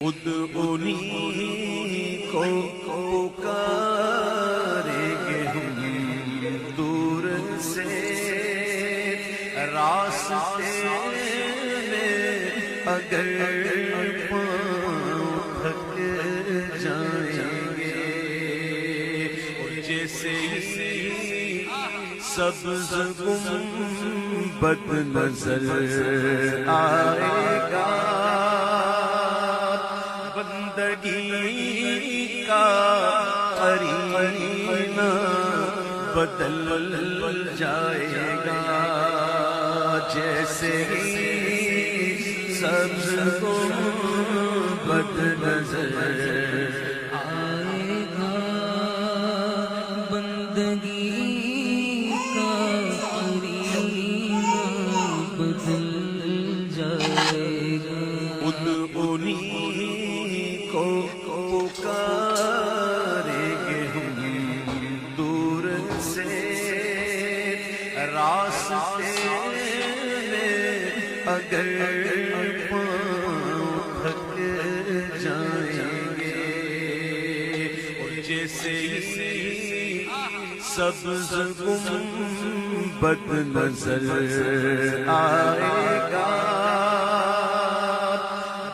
خود انہی کو پکاریں گے ہم دور سے راستے میں اگر پاؤں تھک جائیں گے اور جیسے سبز گنبد نظر آئے گا بندگی کا قرینہ بدل جائے گا جیسے سبز گنبد نظر آئے گا بندگی کا قرینہ بدل جائے گا خود انہی کو پکاریں گے ہم دور سے راستے میں اگر پاؤں تھک جائیں گے اور جیسے سبز گنبد نظر آئے گا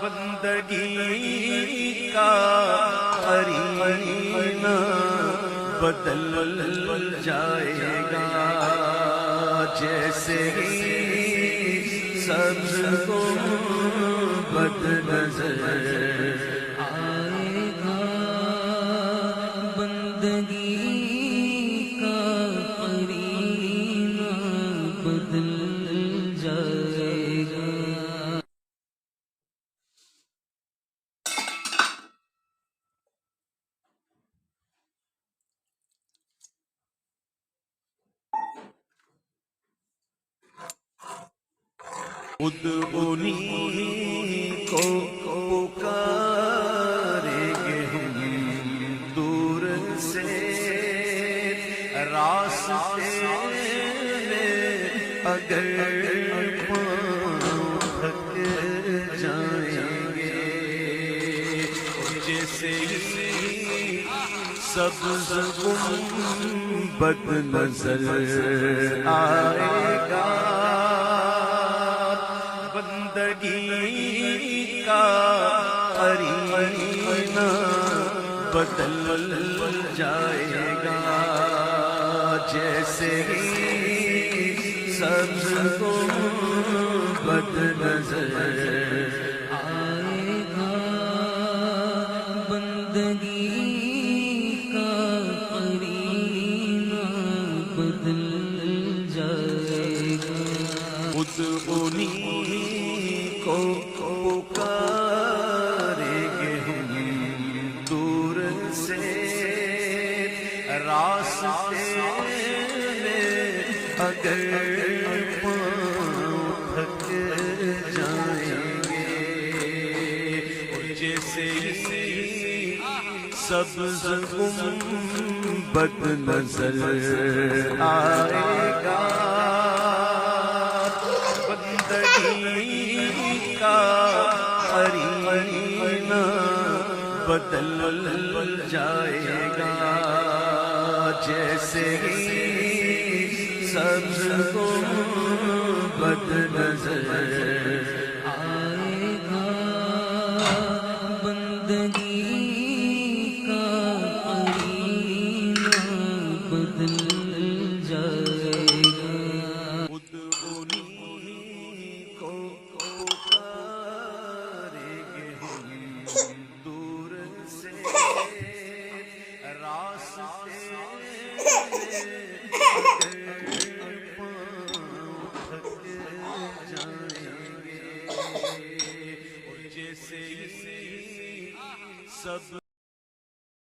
بندگی کا قرینہ بدل جائے گا جیسے سبز گنبد نظر آئے گا بندگی کا قرینہ بدل جائے گا خود انہی کو پکاریں گے ہم دور سے راستے میں اگر پاؤں تھک جائیں گے جیسے سبز گنبد نظر آئے گا بندگی کا قرینہ بدل جائے گا جیسے سبز گنبد نظر آئے گا بندگی کا قرینہ بدل جائے گا خود انہی کو پکاریں گے ہم دور سے راستے میں اگر پاؤں تھک جائیں گے اور جیسے سبز گنبد نظر آئے گا بندگی کا قرینہ بدل جائے گا جیسے سبز گنبد نظر آئے گا بندگی کا قرینہ بدل جائے گا خود انہی کو پکاریں گے ہم دور سے راستے میں اگر پاؤں تھک جائیں گے اور جیسے سب